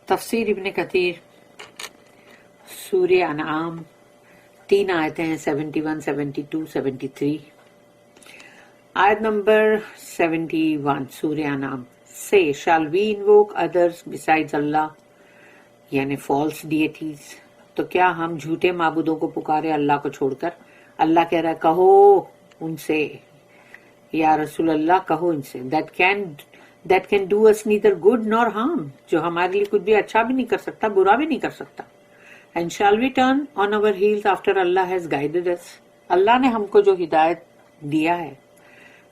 تفسیر ابن کثیر سورہ انعام 3 آیتیں ہیں 71, 72, 73. آیت نمبر 71 سورہ انعام سے shall we invoke others besides Allah یعنی false deities تو کیا ہم جھوٹے معبودوں کو پکارے اللہ کو چھوڑ کر. اللہ کہہ رہا ہے کہو ان سے یا رسول اللہ کہو ان سے that can do us neither good nor harm جو ہمارے لیے کچھ بھی اچھا بھی نہیں کر سکتا برا بھی نہیں کر سکتا. And shall we turn on our heels after Allah has guided us اللہ نے ہم کو جو ہدایت دیا ہے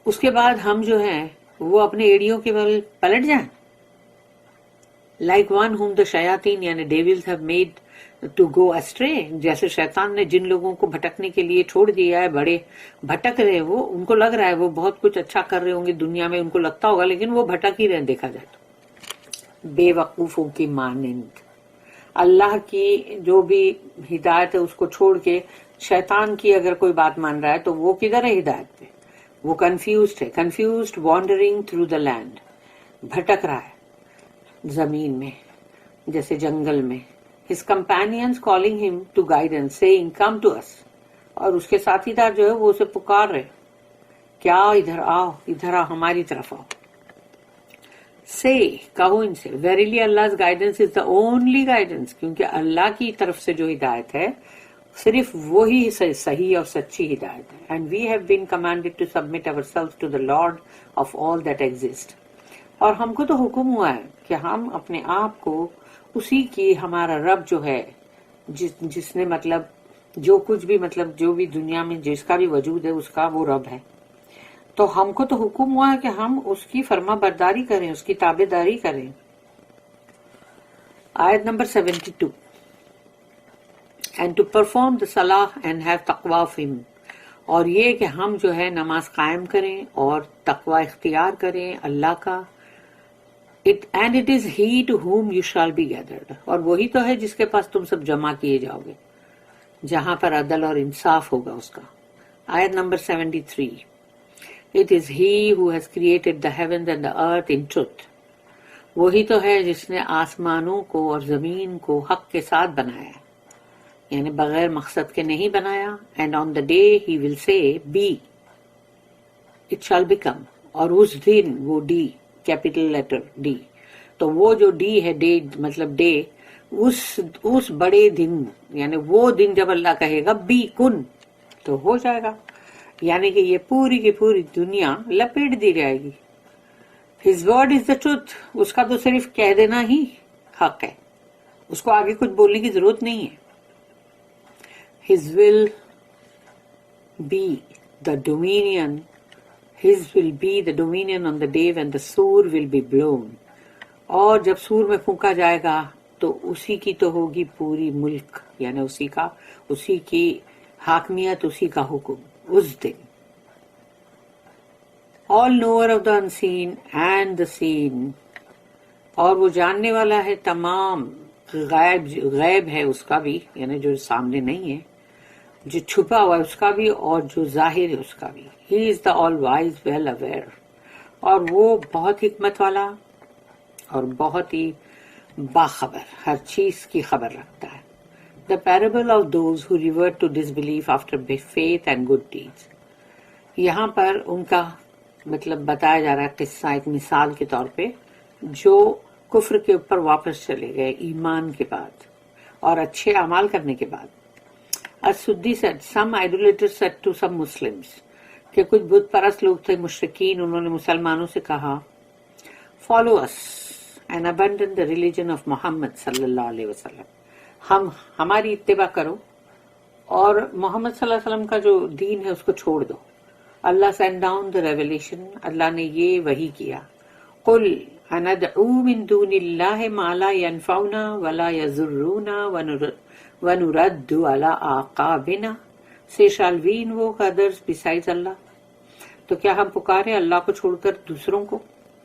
اس کے بعد ہم جو ہیں وہ اپنے ایڑیوں کے بل پلٹ جائیں. Like one whom the shayateen یعنی devils have made to go astray جیسے شیطان نے جن لوگوں کو بھٹکنے کے لیے چھوڑ دیا ہے بڑے بھٹک رہے وہ ان کو لگ رہا ہے وہ بہت کچھ اچھا کر رہے ہوں گے دنیا میں ان کو لگتا ہوگا لیکن وہ بھٹک ہی رہے دیکھا جائے تو. بے وقوفوں کی مانند اللہ کی جو بھی ہدایت ہے اس کو چھوڑ کے شیطان کی اگر کوئی بات مان رہا ہے تو وہ کدھر ہے ہدایت پہ وہ کنفیوزڈ ہے. Confused wandering through the land بھٹک رہا ہے زمین میں جیسے جنگل میں. His companions calling him to guidance saying come to us اور اس کے ساتھی دار جو ہے وہ اسے پکار رہے کیا ادھر آؤ ہماری طرف آؤ. Say کہو ان سے verily Allah's guidance is the only guidance کیونکہ اللہ کی طرف سے جو ہدایت ہے صرف وہی صحیح اور سچی ہدایت ہے. And we have been commanded to submit ourselves to the Lord of all that exist اور ہم کو تو حکم ہوا ہے کہ ہم اپنے آپ کو اسی کی ہمارا رب جو ہے جس نے مطلب جو کچھ بھی مطلب جو بھی دنیا میں جس کا بھی وجود ہے اس کا وہ رب ہے. تو ہم کو تو حکم ہوا ہے کہ ہم اس کی فرما برداری کریں اس کی تابع داری کریں. آیت number 72 and to perform the salah and have taqwa of him اور یہ کہ ہم جو ہے نماز قائم کریں اور تقوی اختیار کریں اللہ کا. And it is he to whom you shall be gathered اور وہی تو ہے جس کے پاس تم سب جمع کیے جاؤ گے جہاں پر عدل اور انصاف ہوگا اس کا. آیت number 73 It is he who has created the heavens and the earth in truth وہی تو ہے جس نے آسمانوں کو اور زمین کو حق کے ساتھ بنایا یعنی بغیر مقصد کے نہیں بنایا. And on the day he will say be it shall become اور اس دن وہ ڈی کیپیٹل لیٹر ڈی تو وہ جو ڈی ہے ڈے مطلب ڈے اس بڑے دن یعنی وہ دن جب اللہ کہے گا بی کن تو ہو جائے گا یعنی کہ یہ پوری کی پوری دنیا لپیٹ دی جائے گی. His word is the truth اس کا تو صرف کہہ دینا ہی حق ہے اس کو آگے کچھ بولنے کی ضرورت نہیں ہے. His will be the dominion His will be the dominion on the day when the sur will be blown اور جب سور میں پھونکا جائے گا تو اسی کی تو ہوگی پوری ملک یعنی اسی کی حاکمیت اسی کا حکم اس دن. All knower of the unseen and the seen اور وہ جاننے والا ہے تمام غیب ہے اس کا بھی یعنی جو سامنے نہیں ہے جو چھپا ہوا ہے اس کا بھی اور جو ظاہر ہے اس کا بھی. He is the all wise well aware اور وہ بہت حکمت والا اور بہت ہی باخبر ہر چیز کی خبر رکھتا ہے. The parable of those who revert to disbelief after faith and good deeds یہاں پر ان کا مطلب بتایا جا رہا ہے قصہ ایک مثال کے طور پہ جو کفر کے اوپر واپس چلے گئے ایمان کے بعد اور اچھے اعمال کرنے کے بعد. As-Suddi said, some idolaters said to some Muslims کہ کچھ بت پرست لوگ تھے مشرکین انہوں نے مسلمانوں سے کہا follow us and abandon the religion of Muhammad صلی اللہ علیہ وسلم ہماری اتباع کرو اور محمد صلی اللہ علیہ وسلم کا جو دین ہے اس کو چھوڑ دو. اللہ sent down the revelation اللہ نے یہ وحی کیا قل اندعو من دون اللہ ما لا ينفعنا ولا يضرنا ونرد على اعقابنا Say shall we invoke others besides Allah تو کیا ہم پکارے اللہ کو چھوڑ کر دوسروں کو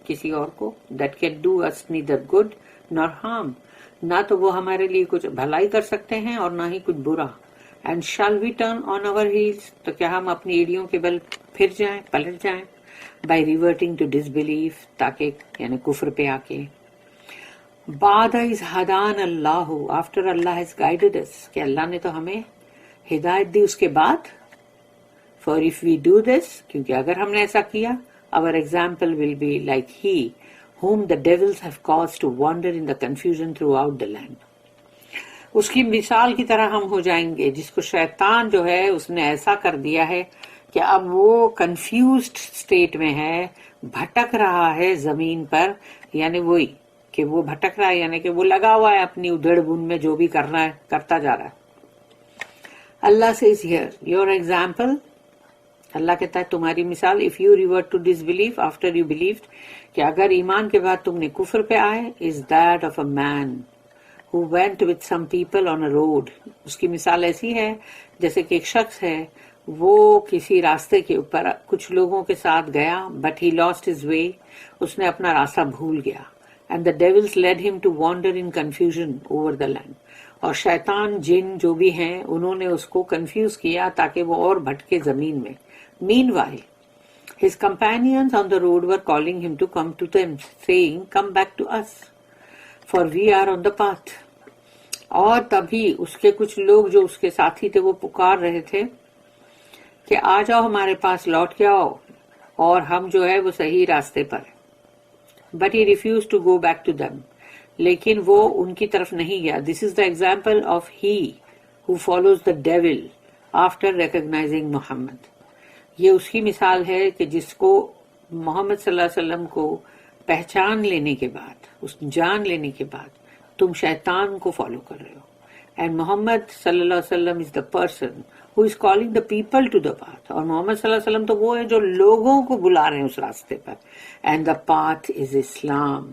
کسی اور کو that can do us neither good nor harm نہ تو وہ ہمارے لیے کچھ بھلائی کر سکتے ہیں اور نہ ہی کچھ برا. And shall we turn on our heels تو کیا ہم اپنی ایڑیوں کے بل پھر جائیں پلٹ جائیں by reverting to disbelief تاکہ یعنی کفر پہ آ کے. بعد از ہدان اللہ, after Allah has guided us, کہ اللہ نے تو ہمیں ہدایت دی اس کے بعد. For if we do this, کیونکہ اگر ہم نے ایسا کیا, our example will be like he whom the devils have caused to wander in the confusion throughout the land. اس کی مثال کی طرح ہم ہو جائیں گے جس کو شیطان جو ہے اس نے ایسا کر دیا ہے کہ اب وہ کنفیوزڈ اسٹیٹ میں ہے, بھٹک رہا ہے زمین پر, یعنی وہی کہ وہ بھٹک رہا ہے یعنی کہ وہ لگا ہوا ہے اپنی ادھڑ بن میں, جو بھی کرنا ہے کرتا جا رہا ہے. اللہ says here, your example, اللہ کہتا ہے تمہاری مثال, if you revert to disbelief after you believed, کہ اگر ایمان کے بعد تم نے کفر پہ آئے, is that of a man who went with some people on a road. اس کی مثال ایسی ہے جیسے کہ ایک شخص ہے, وہ کسی راستے کے اوپر کچھ لوگوں کے ساتھ گیا, but he lost his way, اس نے اپنا راستہ بھول گیا, and the devils led him to wander in confusion over the land. اور شیطان جن جو بھی ہیں انہوں نے اس کو کنفیوز کیا تاکہ وہ اور بھٹکے زمین میں. Meanwhile, his companions on the road were calling him to come to them, saying, come back to us, for we are on the path. اور تبھی اس کے کچھ لوگ جو اس کے ساتھی تھے وہ پکار رہے تھے کہ آ جاؤ ہمارے پاس, لوٹ کے آؤ, اور ہم جو ہے وہ صحیح راستے پر ہیں. But he refused to go back to them. لیکن وہ ان کی طرف نہیں گیا. This is the example of he who follows the devil after recognizing Muhammad. یہ اس کی مثال ہے کہ جس کو محمد صلی اللہ علیہ وسلم کو پہچان لینے کے بعد, اس جان لینے کے بعد تم شیطان کو فالو کر رہے ہو. اینڈ محمد صلی اللہ علیہ وسلم is the person who is calling the people to the path. اور محمد صلی اللہ علیہ وسلم تو وہ ہے جو لوگوں کو بلا رہے ہیں اس راستے پر. And the path is Islam.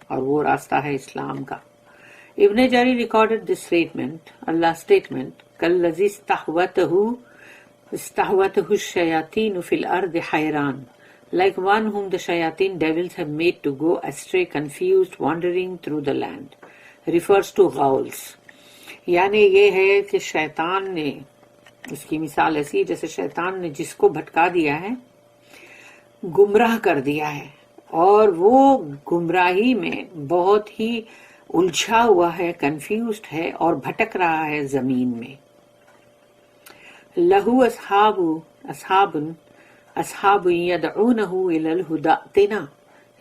اور وہ راستہ ہے اسلام کا. Ibn Jarir recorded this statement, اللہ اسٹیٹمنٹ, کالذی استحوته الشیاطین فی الارض حیران, like one whom the shayateen devils have made to go astray, confused, wandering through the land, refers to ghouls. یعنی یہ ہے کہ شیطان نے, اس کی مثال ایسی جیسے شیطان نے جس کو بھٹکا دیا ہے, گمراہ کر دیا ہے, اور وہ گمراہی میں بہت ہی الجھا ہوا ہے, کنفیوزڈ ہے اور بھٹک رہا ہے زمین میں. لہو اصحاب یدعونہ الی Alhuda ائتنا,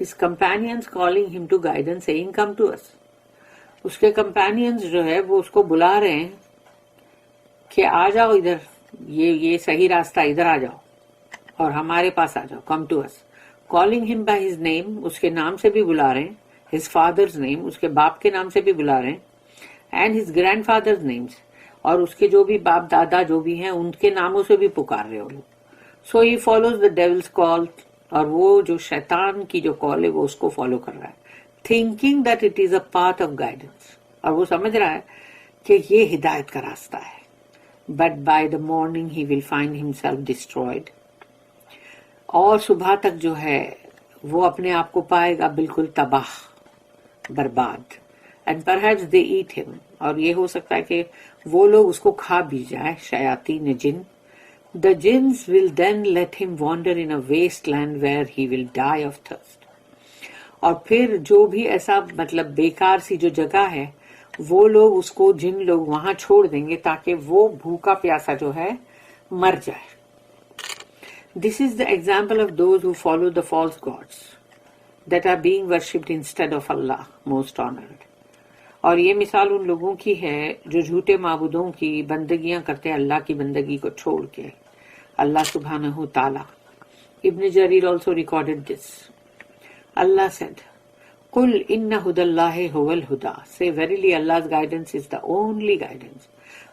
his companions calling him to guidance, saying come to us. اس کے کمپینینز جو ہے وہ اس کو بلا رہے ہیں کہ آ جاؤ ادھر, یہ صحیح راستہ, ادھر آ جاؤ اور ہمارے پاس آ جاؤ, come to us. Calling him by his name, اس کے نام سے بھی بلا رہے ہیں, his father's name, اس کے باپ کے نام سے بھی بلا رہے ہیں, and his grandfather's names, اور اس کے جو بھی باپ دادا جو بھی ہیں ان کے ناموں سے بھی پکار رہے ہو لوگ. So he follows the devil's call, اور وہ جو شیطان کی جو کال ہے وہ اس کو فالو کر رہا ہے, thinking that it is a path of guidance, اور وہ سمجھ رہا ہے کہ یہ ہدایت کا راستہ ہے. But by the morning he will find himself destroyed, اور صبح تک جو ہے وہ اپنے آپ کو پائے گا بالکل تباہ, برباد. And perhaps they eat him, اور یہ ہو سکتا ہے کہ وہ لوگ اس کو کھا بھی جائیں, شیاطین جن. The jinns will then let him wander in a waste land where he will die of thirst. اور پھر جو بھی ایسا مطلب بیکار سی جو جگہ ہے وہ لوگ اس کو, جن لوگ وہاں چھوڑ دیں گے تاکہ وہ بھوکا پیاسا جو ہے مر جائے. This is the example of those who follow the false gods that are being worshipped instead of Allah, most honored. اور یہ مثال ان لوگوں کی ہے جو جھوٹے معبودوں کی بندگیاں کرتے ہیں اللہ کی بندگی کو چھوڑ کے, اللہ سبحانہ تعالی. ابن جریر also recorded this. Allah said, قُلْ إِنَّ هُدَى اللَّهِ هُوَ الْهُدَى. Say, verily Allah's guidance is the only guidance.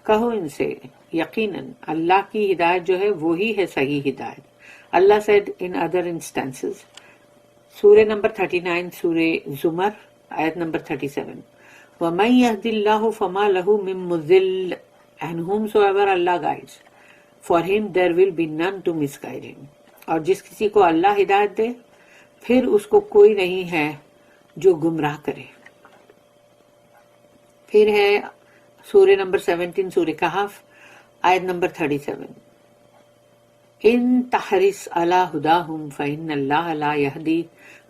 کہو ان سے, یقیناً اللہ کی ہدایت جو ہے وہی ہے صحیح ہدایت. Allah said in other instances, سورہ نمبر 39, سورہ زمر, آیت نمبر 37, وَمَن يَهْدِ اللَّهُ فَمَا لَهُ مِن مُضِلٍّ, and whomsoever Allah guides, for him there will be none to misguide him. اور جس کسی کو اللہ ہدایت دے پھر اس کو کوئی نہیں ہے جو گمراہ کرے. پھر ہے سورہ نمبر 17, سورہ کہف, آیت نمبر 37, ان تحرس علی ہداہم فإن اللہ لا یہدی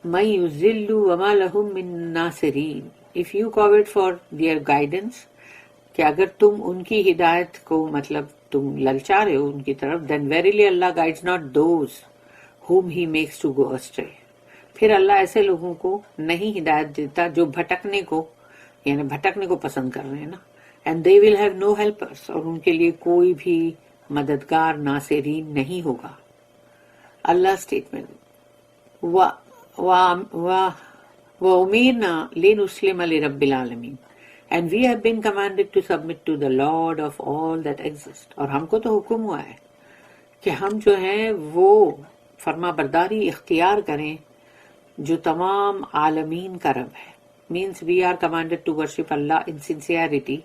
من یضل وما لہم من ناصرین. if you covet for their guidance, کہ اگر تم ان کی ہدایت کو مطلب تم للچا رہے ہو ان کی طرف, then verily Allah guides not those whom he makes to go astray. پھر اللہ ایسے لوگوں کو نہیں ہدایت دیتا جو بھٹکنے کو یعنی بھٹکنے کو پسند کر رہے ہیں نا. And they will have no helpers, اور ان کے لیے کوئی بھی مددگار ناصرین نہیں ہوگا. اللہ statement وَأُمِرْنَا لِنُسْلِمَ لِرَبِّ الْعَالَمِينَ, and we have been commanded to submit to the Lord of all that exist. اور ہم کو تو حکم ہوا ہے کہ ہم جو ہیں وہ فرما برداری اختیار کریں جو تمام عالمین کا رب ہے. means we are commanded to worship Allah in sincerity,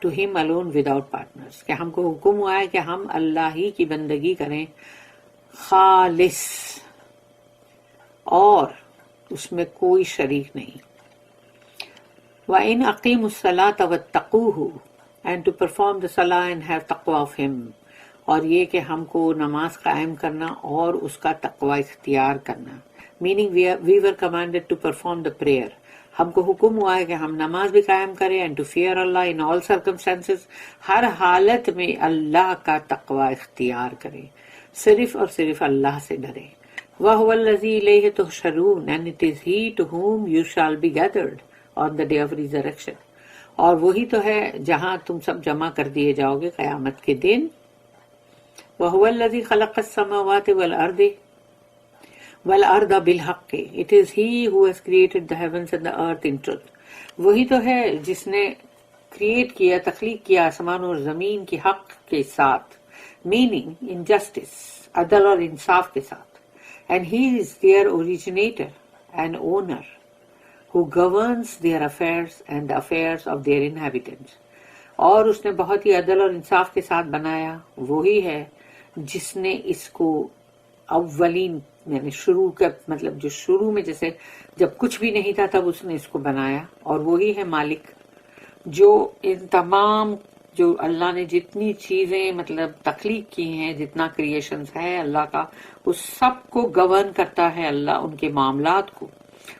to him alone without partners. کہ ہم کو حکم ہوا ہے کہ ہم اللہ ہی کی بندگی کریں خالص اور اس میں کوئی شریک نہیں. وَإِنْ أَقِيمُوا الصَّلَاةَ وَاتَّقُوهُ, and to perform the salah and have taqwa of him, اور یہ کہ ہم کو نماز قائم کرنا اور اس کا تقوی اختیار کرنا. meaning we were commanded to perform the prayer. ہم کو حکم ہوا ہے کہ ہم نماز بھی قائم کریں and to fear Allah in all circumstances, ہر حالت میں اللہ کا تقوی اختیار کریں, صرف اور صرف اللہ سے ڈریں. وَهُوَ الَّذِي إِلَيْهِ تُحْشَرُونَ, and it is he to whom you shall be gathered on the day of resurrection. اور وہی تو ہے جہاں تم سب جمع کر دیے جاؤ گے قیامت کے دن. وَهُوَ الَّذِي خَلَقَ السَّمَاوَاتِ وَالْأَرْضَ بِالْحَقِّ, it is he who has created the heavens and the earth in truth. وہی تو ہے جس نے کریٹ کیا, تخلیق کیا آسمان اور زمین کی حق کے ساتھ, meaning in justice, عدل اور انصاف کے ساتھ. And he is their originator and owner, who governs their affairs and the affairs of their inhabitants. اور اس نے بہت ہی عدل اور انصاف کے ساتھ بنایا. وہی ہے جس نے اس کو اولین یعنی شروع کا مطلب جو شروع میں جیسے جب کچھ بھی نہیں تھا تب اس نے اس کو بنایا. اور وہی ہے مالک جو ان تمام جو اللہ نے جتنی چیزیں مطلب تخلیق کی ہیں, جتنا کریشنز ہے اللہ کا, اس سب کو گورن کرتا ہے اللہ, ان کے معاملات کو,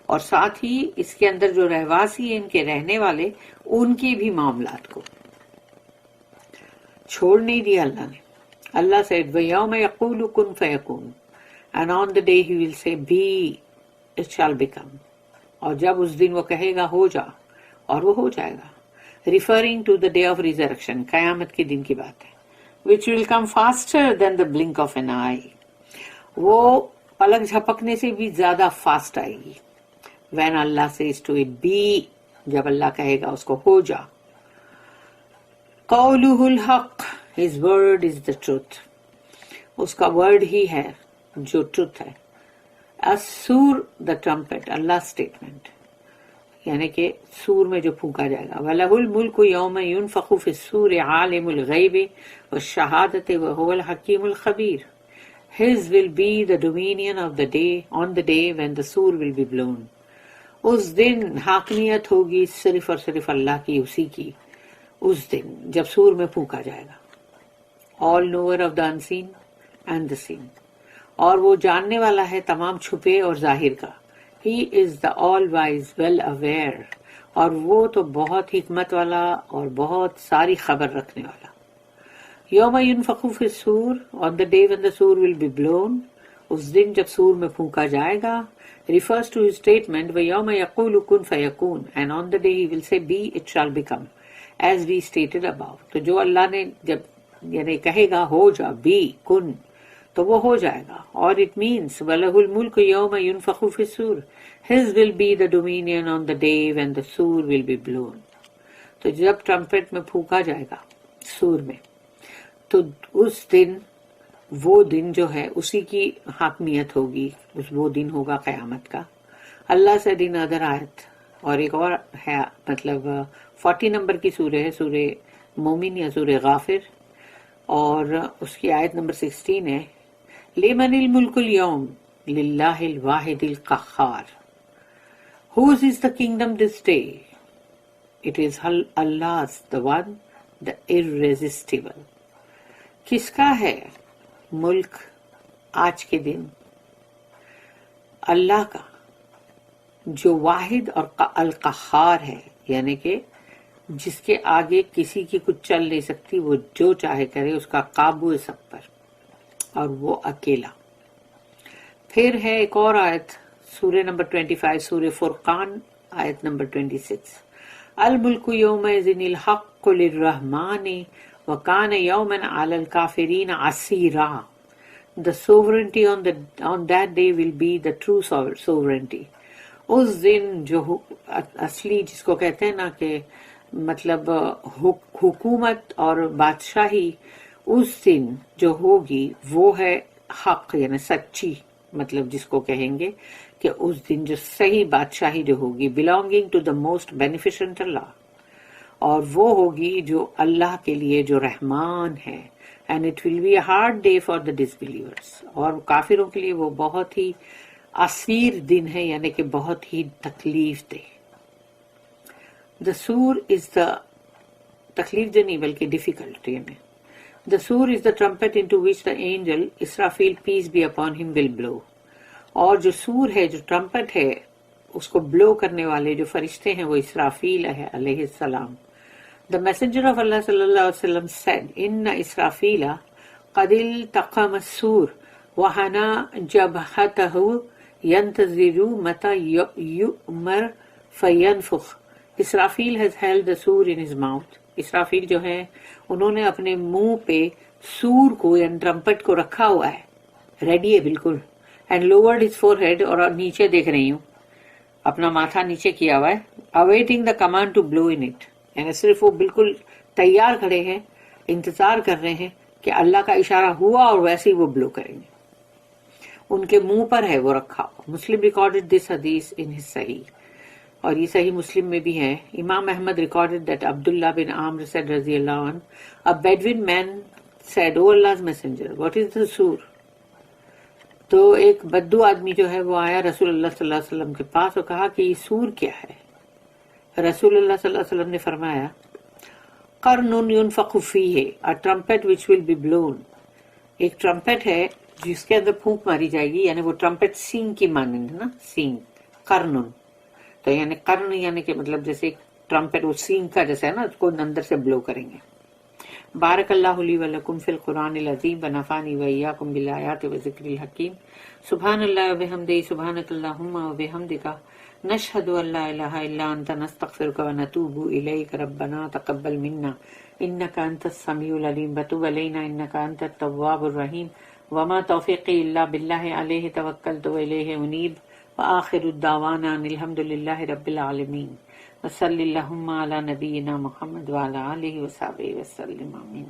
اور ساتھ ہی اس کے اندر جو رہواسی ہیں ان کے رہنے والے ان کے بھی معاملات کو چھوڑ نہیں دیا اللہ نے. اللہ said وَيَوْمَ يَقُولُ كُن فَيَكُونُ, and on the day he will say be, it shall become. اور جب اس دن وہ کہے گا ہو جا, اور وہ ہو جائے گا. referring to the day of resurrection, قیامت کے دن کی بات ہے, which will come faster than the blink of an eye. وہ پلک جھپکنے سے بھی زیادہ فاسٹ آئے گی. when Allah says to it be, جب اللہ کہے گا اس کو ہو جا. قولہ الحق, his word is the truth, اس کا ورڈ ہی ہے جو ٹروتھ ہے. السور the trumpet, اللہ اسٹیٹمنٹ یعنی کہ سور میں جو پھونکا جائے گا. وَلَهُ الْمُلْكُ يَوْمَ يُنْفَخُ فِي السُّورِ عَالِمُ الْغَيْبِ وَالشَّهَادَةِ وَهُوَ الْحَكِيمُ الْخَبِيرُ. His will be the dominion of the day, on the day when the sur will be blown. اس دن حاکمیت ہوگی صرف اور صرف اللہ کی, اسی کی, اس دن جب سور میں پھونکا جائے گا. all knower of the unseen and the seen, اور وہ جاننے والا ہے تمام چھپے اور ظاہر کا. He is the all wise, well aware, اور وہ تو بہت حکمت والا اور بہت ساری خبر رکھنے والا. یوم ينفخ فی الصور, on the day when the sur will be blown, اس دن جب سور میں پھونکا جائے گا, refers to his statement وَيَوْمَ يَقُولُ كُن فَيَكُونُ, and on the day he will say be, it shall become, as we stated above. تو جو اللہ نے جب یعنی کہے گا ہو جا, be, کن, تو وہ ہو جائے گا. اور it means وَلَهُ الْمُلْكُ يَوْمَ يُنْفَخُ فِي الصُّورِ, his will be the dominion on the day when the sur will be blown. تو جب ٹرمپٹ میں پھونکا جائے گا سور میں, تو اس دن وہ دن جو ہے اسی کی حاکمیت ہوگی, وہ دن ہوگا قیامت کا. اللہ سے دن ادر آیت, اور ایک اور ہے مطلب 40 نمبر کی سورہ ہے, سورہ مومن یا سورہ غافر, اور اس کی آیت نمبر 16 ہے لمن الملک اليوم للہ الواحد القہار. Whose is the kingdom this day? It is Allah's, the one, the irresistible. کس کا ہے ملک آج کے دن؟ اللہ کا, جو واحد اور القہار ہے، یعنی کہ جس کے آگے کسی کی کچھ چل نہیں سکتی، وہ جو چاہے کرے، اس کا قابو ہے سب پر، اور وہ اکیلا۔ پھر ہے ایک اور آیت سورہ نمبر 25 سورہ فرقان آیت نمبر 26، الملک یومئذ الحق للرحمن وکان یوما علی الکافرین عسیرا۔ The sovereignty on that day will be the true sovereignty۔ اس دن جو اصلی جس کو کہتے ہیں نا کہ مطلب حکومت اور بادشاہی، اس دن جو ہوگی وہ ہے حق، یعنی سچی، مطلب جس کو کہیں گے کہ اس دن جو صحیح بادشاہی جو ہوگی belonging to the most beneficent اللہ، اور وہ ہوگی جو اللہ کے لیے جو رحمان ہے، and it will be a hard day for the disbelievers۔ اور کافروں کے لیے وہ بہت ہی عسیر دن ہے، یعنی کہ بہت ہی تکلیف دہ۔ The sur is the تکلیف دہ نہیں بلکہ ڈیفیکلٹ، یعنی the sur is the trumpet into which the angel Israfil peace be upon him will blow۔ اور جو سور ہے، جو ٹرمپٹ ہے، اس کو بلو کرنے والے جو فرشتے ہیں وہ اسرافیل ہے علیہ السلام۔ The messenger of Allah صلی اللہ علیہ وسلم said ان اسرافیل قد التقم السور وحنا جبهته ينتظر متى يؤمر فينفخ۔ اسرافیل has held the sur in his mouth۔ اسرافیل جو ہے انہوں نے اپنے منہ پہ سور کو یعنی ٹرمپٹ کو رکھا ہوا ہے، ریڈی ہے بالکل، اینڈ lowered his forehead، اور نیچے دیکھ رہی ہوں، اپنا ماتھا نیچے کیا ہوا ہے، awaiting the command to blow in it، یعنی صرف وہ بالکل تیار کھڑے ہیں، انتظار کر رہے ہیں کہ اللہ کا اشارہ ہوا اور ویسے ہی وہ بلو کریں گے، ان کے منہ پر ہے وہ رکھا ہوا۔ مسلم ریکارڈڈ دس حدیث ان ہز صحیح، اور یہ صحیح مسلم میں بھی ہے۔ Imam Ahmad recorded that Abdullah bin Amir said رضی اللہ عنہ، a Bedouin man said O Allah's messenger what is the sur؟ تو ایک بدو آدمی جو ہے وہ آیا رسول اللہ صلی اللہ علیہ وسلم کے پاس اور کہا کہ یہ سور کیا ہے؟ رسول اللہ صلی اللہ علیہ وسلم نے فرمایا قرن ينفخ فیہ a trumpet which will be blown۔ ایک ٹرمپٹ ہے جس کے اندر پھونک ماری جائے گی، یعنی وہ ٹرمپٹ سینگ کی مانند نا، سینگ، قرن، تو یعنی قرن یعنی کہ مطلب جیسے ٹرمپٹ وہ سینگ کا جیسا ہے نا، اس کو اندر سے بلو کریں گے۔ بارک اللہ لی ولکم فی القرآن العظیم ونفعنی وإیاکم بالآیات وذکر الحکیم۔ سبحان اللہ وبحمدہ، سبحانک اللہم وبحمدک، نشہد ان لا الہ الا انت، نستغفرک ونتوب الیک، ربنا تقبل منا انک انت السمیع العلیم وتب علینا انک انت التواب الرحیم، وما توفیقی الا باللہ علیہ توکلت والیہ انیب، وآخر الدعوانا ان الحمد للہ رب العالمین، وصلی اللہم علی نبینا محمد وعلی آلہ وصحبہ وسلم، آمین۔